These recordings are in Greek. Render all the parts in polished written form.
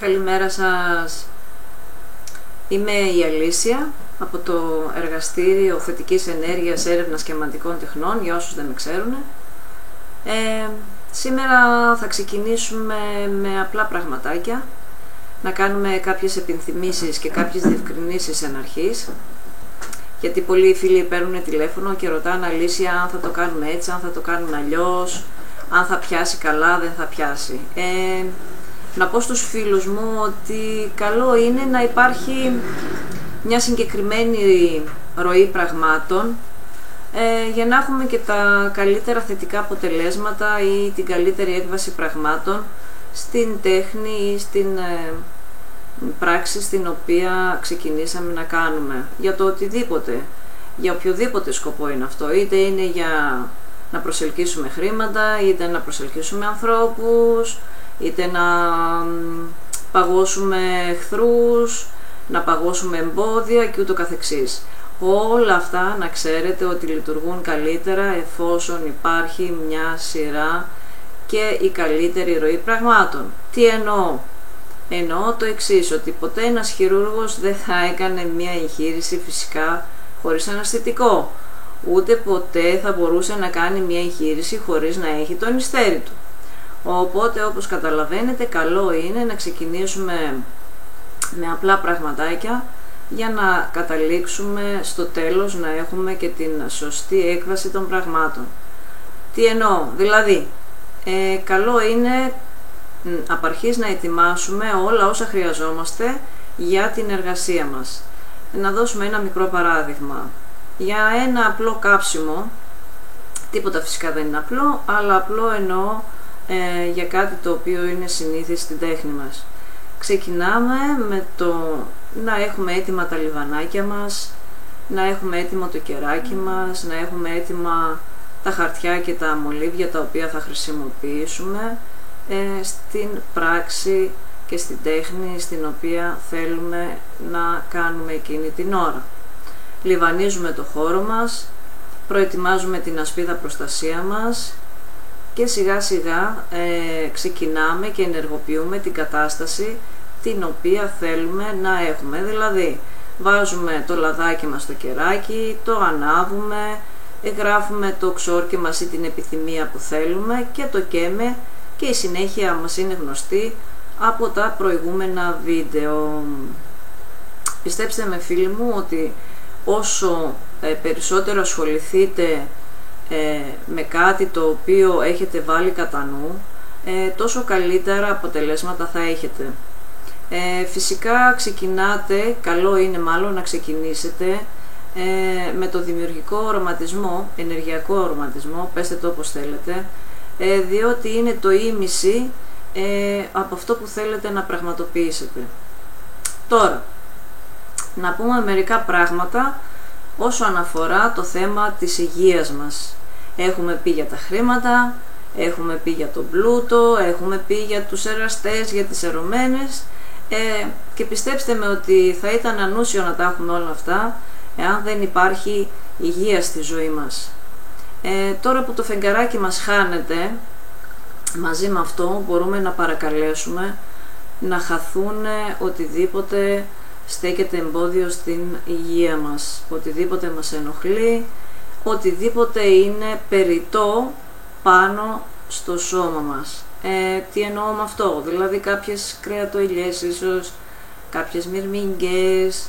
Καλημέρα σας. Είμαι η Αλήσια από το Εργαστήριο Θετικής Ενέργειας, Έρευνας και Μαντικών Τεχνών, για όσους δεν με ξέρουν. Σήμερα θα ξεκινήσουμε με απλά πραγματάκια, να κάνουμε κάποιες επενθυμίσεις και κάποιες διευκρινήσεις εν αρχής, γιατί πολλοί φίλοι παίρνουν τηλέφωνο και ρωτάνε Αλήσια αν θα το κάνουμε έτσι, αν θα το κάνουμε αλλιώς, αν θα πιάσει καλά, δεν θα πιάσει. Να πω στους φίλους μου ότι καλό είναι να υπάρχει μια συγκεκριμένη ροή πραγμάτων για να έχουμε και τα καλύτερα θετικά αποτελέσματα ή την καλύτερη έκβαση πραγμάτων στην τέχνη ή στην πράξη στην οποία ξεκινήσαμε να κάνουμε. Για το οτιδήποτε, για οποιοδήποτε σκοπό είναι αυτό, είτε είναι για να προσελκύσουμε χρήματα, είτε να προσελκύσουμε ανθρώπους, είτε να παγώσουμε εχθρούς, να παγώσουμε εμπόδια και ούτω καθεξής. Όλα αυτά να ξέρετε ότι λειτουργούν καλύτερα εφόσον υπάρχει μια σειρά και η καλύτερη ροή πραγμάτων. Τι εννοώ? Εννοώ το εξής, ότι ποτέ ένας χειρούργος δεν θα έκανε μια εγχείρηση φυσικά χωρίς αναισθητικό. Ούτε ποτέ θα μπορούσε να κάνει μια εγχείρηση χωρίς να έχει το νηστέρι του. Οπότε, όπως καταλαβαίνετε, καλό είναι να ξεκινήσουμε με απλά πραγματάκια για να καταλήξουμε στο τέλος να έχουμε και την σωστή έκβαση των πραγμάτων. Τι εννοώ? Δηλαδή, καλό είναι απ' αρχής να ετοιμάσουμε όλα όσα χρειαζόμαστε για την εργασία μας. Να δώσουμε ένα μικρό παράδειγμα. Για ένα απλό κάψιμο, τίποτα φυσικά δεν είναι απλό, αλλά απλό εννοώ για κάτι το οποίο είναι συνήθις στην τέχνη μας. Ξεκινάμε με το να έχουμε έτοιμα τα λιβανάκια μας, να έχουμε έτοιμο το κεράκι μας, να έχουμε έτοιμα τα χαρτιά και τα μολύβια τα οποία θα χρησιμοποιήσουμε στην πράξη και στην τέχνη στην οποία θέλουμε να κάνουμε εκείνη την ώρα. Λιβανίζουμε το χώρο μας, προετοιμάζουμε την ασπίδα προστασία μας και σιγά σιγά ξεκινάμε και ενεργοποιούμε την κατάσταση την οποία θέλουμε να έχουμε. Δηλαδή βάζουμε το λαδάκι μας στο κεράκι, το ανάβουμε, γράφουμε το ξόρκι μας ή την επιθυμία που θέλουμε και το καίμε, και η συνέχεια μας είναι γνωστή από τα προηγούμενα βίντεο. Πιστέψτε με φίλοι μου ότι όσο περισσότερο ασχοληθείτε με κάτι το οποίο έχετε βάλει κατά νου, τόσο καλύτερα αποτελέσματα θα έχετε. Φυσικά ξεκινάτε, καλό είναι μάλλον να ξεκινήσετε με το δημιουργικό οραματισμό, ενεργειακό οραματισμό, πέστε το όπως θέλετε, διότι είναι το ήμιση από αυτό που θέλετε να πραγματοποιήσετε. Τώρα, να πούμε μερικά πράγματα όσον αφορά το θέμα της υγείας μας. Έχουμε πει για τα χρήματα, έχουμε πει για τον πλούτο, έχουμε πει για τους εραστές, για τις ερωμένες, και πιστέψτε με ότι θα ήταν ανούσιο να τα έχουμε όλα αυτά εάν δεν υπάρχει υγεία στη ζωή μας. Τώρα που το φεγγαράκι μας χάνεται, μαζί με αυτό μπορούμε να παρακαλέσουμε να χαθούν οτιδήποτε στέκεται εμπόδιο στην υγεία μας, οτιδήποτε μας ενοχλεί, οτιδήποτε είναι περιττό πάνω στο σώμα μας. Τι εννοώ με αυτό? Δηλαδή κάποιες κρεατοηλιές ίσως, κάποιες μυρμήγκες,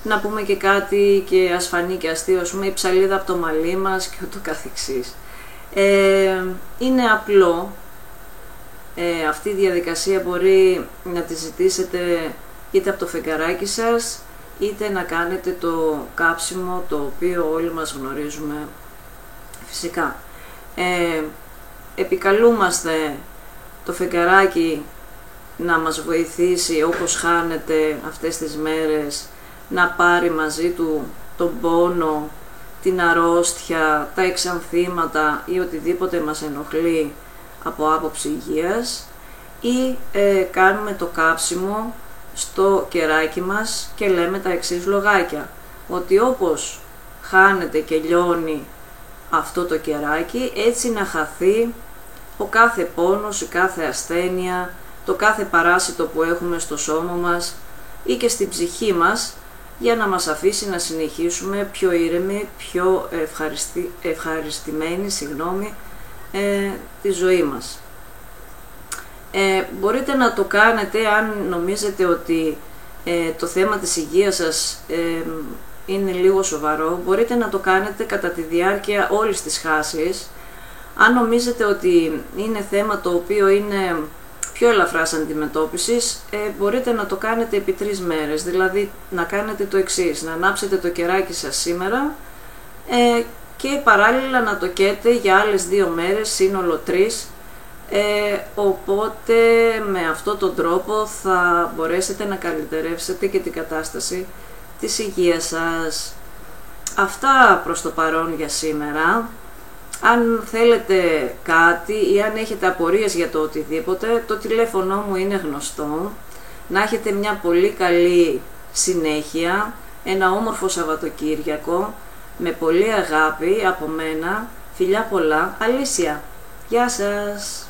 να πούμε και κάτι και ασφανή και αστείο, ας πούμε η ψαλίδα από το μαλλί μας και ούτω καθεξής. Είναι απλό. Αυτή η διαδικασία μπορεί να τη ζητήσετε είτε από το φεγγαράκι σας, είτε να κάνετε το κάψιμο το οποίο όλοι μας γνωρίζουμε φυσικά. Επικαλούμαστε το φεγγαράκι να μας βοηθήσει όπως χάνεται αυτές τις μέρες, να πάρει μαζί του τον πόνο, την αρρώστια, τα εξανθήματα ή οτιδήποτε μας ενοχλεί από άποψη υγείας, ή κάνουμε το κάψιμο στο κεράκι μας και λέμε τα εξής λογάκια, ότι όπως χάνεται και λιώνει αυτό το κεράκι, έτσι να χαθεί ο κάθε πόνος, η κάθε ασθένεια, το κάθε παράσιτο που έχουμε στο σώμα μας ή και στην ψυχή μας, για να μας αφήσει να συνεχίσουμε πιο ήρεμοι, πιο ευχαριστημένοι τη ζωή μας. Μπορείτε να το κάνετε αν νομίζετε ότι το θέμα της υγείας σας είναι λίγο σοβαρό. Μπορείτε να το κάνετε κατά τη διάρκεια όλης της χάσης. Αν νομίζετε ότι είναι θέμα το οποίο είναι πιο ελαφράς αντιμετώπισης, μπορείτε να το κάνετε επί 3 μέρες. Δηλαδή να κάνετε το εξής: να ανάψετε το κεράκι σας σήμερα και παράλληλα να το καίτε για άλλες 2 μέρες, σύνολο 3. Οπότε με αυτόν τον τρόπο θα μπορέσετε να καλυτερεύσετε και την κατάσταση της υγείας σας. Αυτά προς το παρόν για σήμερα. Αν θέλετε κάτι ή αν έχετε απορίες για το οτιδήποτε, το τηλέφωνο μου είναι γνωστό. Να έχετε μια πολύ καλή συνέχεια, ένα όμορφο Σαββατοκύριακο, με πολύ αγάπη από μένα. Φιλιά πολλά, Αλήσια. Γεια σας!